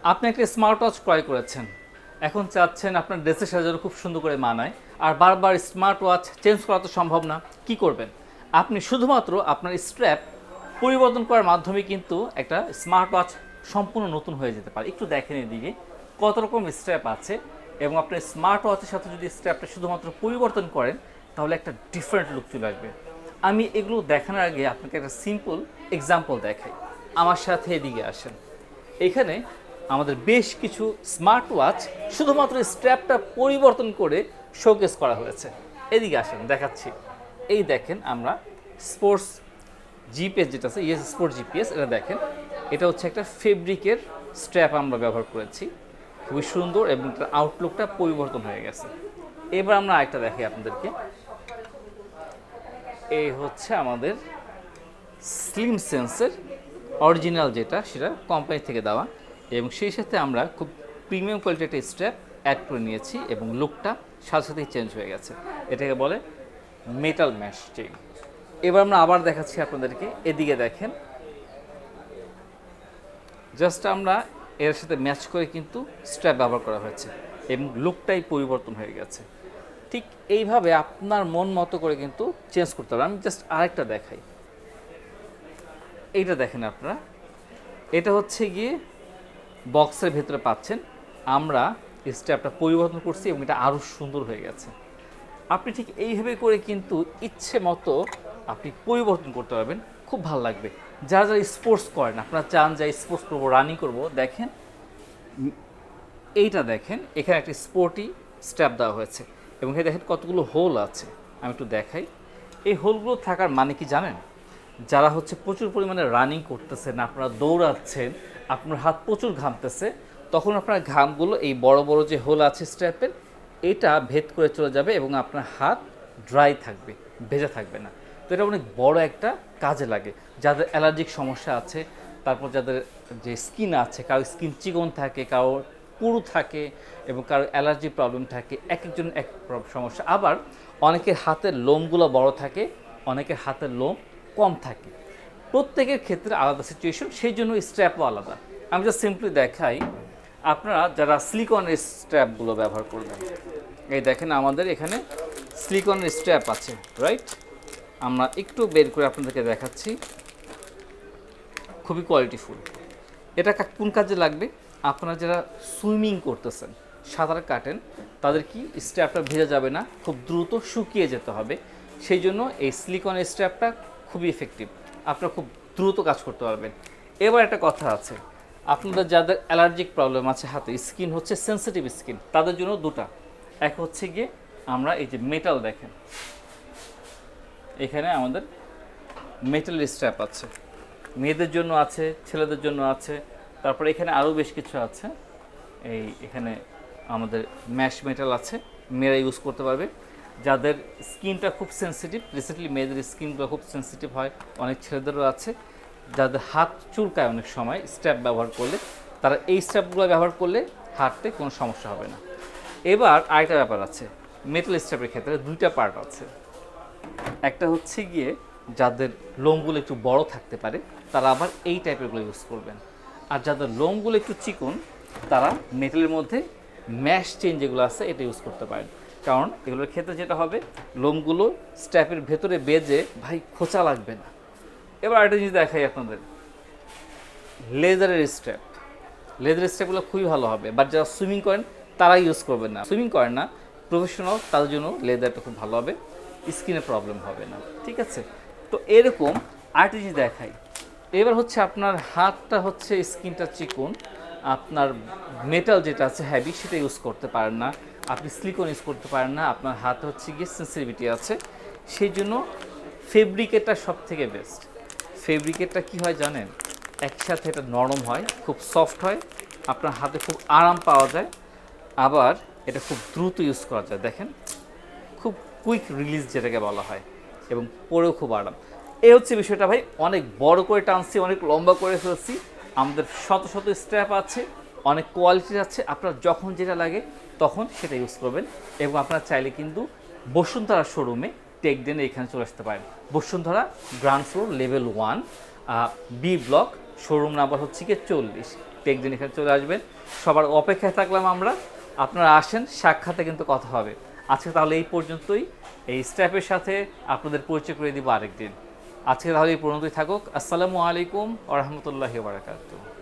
আপনি একটা smart watch ক্রয় করেছেন, এখন চাচ্ছেন আপনার ড্রেসের সাথে যেন খুব সুন্দর করে মানায়, আর বারবার স্মার্ট ওয়াচ চেঞ্জ করা তো সম্ভব না। কি করবেন? আপনি শুধুমাত্র আপনার স্ট্র্যাপ পরিবর্তন করার মাধ্যমে কিন্তু একটা স্মার্ট ওয়াচ সম্পূর্ণ নতুন হয়ে যেতে পারে। একটু দেখেন এদিকে কত রকম স্ট্র্যাপ আছে, এবং আপনার স্মার্ট ওয়াচের সাথে যদি স্ট্র্যাপটা শুধুমাত্র পরিবর্তন করেন তাহলে একটা ডিফারেন্ট লুক চলে আসবে। আমি এগুলো দেখানোর আগে আপনাকে একটা সিম্পল এক্সাম্পল দেখাই। আমার সাথে এদিকে আসেন। এখানে আমাদের বেশ কিছু স্মার্ট ওয়াচ শুধুমাত্র স্ট্র্যাপটা পরিবর্তন করে শোকেস করা হয়েছে। এদিকে আসেন দেখাচ্ছি। এই দেখেন আমরা স্পোর্টস জিপিএস যেটা আছে, ইয়েস স্পোর্ট জিপিএস, এটা দেখেন। এটা হচ্ছে একটা ফেব্রিকের স্ট্র্যাপ আমরা ব্যবহার করেছি, খুবই সুন্দর, এবং এটার আউটলুকটা পরিবর্তন হয়ে গেছে। এবার আমরা আরেকটা দেখাই আপনাদেরকে। এই হচ্ছে আমাদের স্লিম সেন্সের অরিজিনাল, যেটা সেটা কোম্পানি থেকে দেওয়া, এবং সেই সাথে আমরা খুব প্রিমিয়াম কোয়ালিটির একটা স্ট্র্যাপ অ্যাড করে নিয়েছি, এবং লুকটা সাথে সাথেই চেঞ্জ হয়ে গেছে। এটাকে বলে মেটাল ম্যাশ চেইন। এবার আমরা আবার দেখাচ্ছি আপনাদেরকে। এদিকে দেখেন, জাস্ট আমরা এর সাথে ম্যাচ করে কিন্তু স্ট্র্যাপ ব্যবহার করা হয়েছে, এবং লুকটাই পরিবর্তন হয়ে গেছে। ঠিক এইভাবে আপনার মন মতো করে কিন্তু চেঞ্জ করতে হবে। আমি জাস্ট আরেকটা দেখাই। এইটা দেখেন আপনারা, এটা হচ্ছে গিয়ে বক্সের ভেতরে পাচ্ছেন। আমরা স্ট্র্যাপটা পরিবর্তন করছি এবং এটা আরও সুন্দর হয়ে গেছে। আপনি ঠিক এইভাবে করে কিন্তু ইচ্ছে মতো আপনি পরিবর্তন করতে পারবেন, খুব ভালো লাগবে। যারা যারা স্পোর্টস করেন, আপনারা চান যে স্পোর্টস করবো, রানিং করবো, দেখেন এইটা দেখেন, এখানে একটা স্পোর্টি স্ট্র্যাপ দেওয়া হয়েছে, এবং এখানে দেখেন কতগুলো হোল আছে। আমি একটু দেখাই। এই হোলগুলো থাকার মানে কি জানেন? যারা হচ্ছে প্রচুর পরিমাণে রানিং করতেছেন, আপনারা দৌড়াচ্ছেন, আপনার হাত প্রচুর ঘামতেছে, তখন আপনার ঘামগুলো এই বড় বড় যে হোল আছে স্ট্র্যাপের, এটা ভেদ করে চলে যাবে, এবং আপনার হাত ড্রাই থাকবে, ভেজা থাকবে না। তো এটা অনেক বড় একটা কাজে লাগে। যাদের অ্যালার্জিক সমস্যা আছে, তারপর যাদের যে স্কিন আছে, কারো স্কিন চিকন থাকে, কারো পুরু থাকে, এবং কারো অ্যালার্জি প্রবলেম থাকে, এক একজন এক সমস্যা। আবার অনেকের হাতের লোমগুলো বড় থাকে, অনেকের হাতের লোম কম থাকে। প্রত্যেকের ক্ষেত্রে আলাদা সিচুয়েশন, সেই জন্য স্ট্র্যাপও আলাদা। আমি জাস্ট সিম্পলি দেখাই। আপনারা যারা সিলিকনের স্ট্র্যাপগুলো ব্যবহার করবেন, এই দেখেন আমাদের এখানে সিলিকনের স্ট্র্যাপ আছে, রাইট? আমরা একটু বের করে আপনাদেরকে দেখাচ্ছি। খুবই কোয়ালিটিফুল। এটা কোন কাজে লাগবে? আপনারা যারা সুইমিং করতেছেন, সাঁতার কাটেন, তাদের কি স্ট্র্যাপটা ভেজা যাবে না, খুব দ্রুত শুকিয়ে যেতে হবে। সেই জন্য এই সিলিকনের স্ট্র্যাপটা খুবই এফেক্টিভ, আপনারা খুব দ্রুত কাজ করতে পারবেন। এবার একটা কথা আছে, আপনাদের যাদের অ্যালার্জিক প্রবলেম আছে, হাতে স্কিন হচ্ছে সেনসিটিভ স্কিন, তাদের জন্য দুটা। এক হচ্ছে গিয়ে আমরা এই যে মেটাল দেখেন, এখানে আমাদের মেটালের স্ট্র্যাপ আছে, মেয়েদের জন্য আছে, ছেলেদের জন্য আছে, তারপরে এখানে আরও বেশ কিছু আছে। এখানে আমাদের ম্যাশ মেটাল আছে, মেয়েরা ইউজ করতে পারবে। যাদের স্কিনটা খুব সেনসিটিভ, রিসেন্টলি মেয়েদের স্কিনগুলো খুব সেনসিটিভ হয়, অনেক ছেলেদেরও আছে, যাদের হাত চুলকায় অনেক সময় স্ট্র্যাপ ব্যবহার করলে, তারা এই স্ট্র্যাপগুলো ব্যবহার করলে হাঁটতে কোনো সমস্যা হবে না। এবার আরেকটা ব্যাপার আছে, মেটাল স্ট্র্যাপের ক্ষেত্রে দুইটা পার্ট আছে। একটা হচ্ছে গিয়ে যাদের লোমগুলো একটু বড় থাকতে পারে, তারা আবার এই টাইপেরগুলো ইউজ করবেন। আর যাদের লোমগুলো একটু চিকন, তারা মেটালের মধ্যে ম্যাশ চেইন যেগুলো আছে এটা ইউজ করতে পারেন। কারণ এগুলোর ক্ষেত্রে যেটা হবে, লোমগুলো স্ট্র্যাপের ভেতরে বেজে ভাই খোঁচা লাগবে না। এবার একটা জিনিস দেখাই আপনাদের, লেদারের স্ট্র্যাপ। লেদারের স্ট্র্যাপগুলো খুবই ভালো হবে, বাট যারা সুইমিং করেন তারা ইউজ করবেন না। সুইমিং করেন না, প্রফেশনাল, তাদের জন্য লেদারটা খুব ভালো হবে, স্কিনে প্রবলেম হবে না। ঠিক আছে? তো এরকম আরেকটা জিনিস দেখাই। এবার হচ্ছে আপনার হাতটা হচ্ছে স্কিনটা চিকন, আপনার মেটাল যেটা আছে হ্যাভি, সেটা ইউজ করতে পারেন না, আপনি সিলিকন ইউজ করতে পারেন না, আপনার হাতে হচ্ছে গিয়ে সেন্সিটিভিটি আছে, সেই জন্য ফেব্রিকেটটা সব থেকে বেস্ট। ফেব্রিকেটটা কী হয় জানেন? একসাথে এটা নরম হয়, খুব সফট হয়, আপনার হাতে খুব আরাম পাওয়া যায়, আবার এটা খুব দ্রুত ইউজ করা যায়। দেখেন, খুব কুইক রিলিজ যেটাকে বলা হয়, এবং পরেও খুব আরাম। এই হচ্ছে বিষয়টা ভাই। অনেক বড় করে টানছি, অনেক লম্বা করে ফেলছি। আমাদের শত শত স্ট্র্যাপ আছে, অনেক কোয়ালিটির আছে, আপনার যখন যেটা লাগে তখন সেটা ইউজ করবেন। এবং আপনারা চাইলে কিন্তু বসুন্ধরা শোরুমে টেকডেনে এখানে চলে আসতে পারেন। Bashundhara ground floor level 1, B block, showroom number হচ্ছে কি 40। একদিন এখানে চলে আসবেন। সবার অপেক্ষায় থাকলাম আমরা, আপনারা আসেন, সাক্ষাতে কিন্তু কথা হবে। আজকে তাহলে এই পর্যন্তই, এই স্ট্যাপের সাথে আপনাদের পরিচয় করে দিব আরেকদিন। আজকে তাহলে এই পর্যন্তই থাকুক। আসসালামু আলাইকুম ওয়া রাহমাতুল্লাহি ওয়া বারাকাতুহু।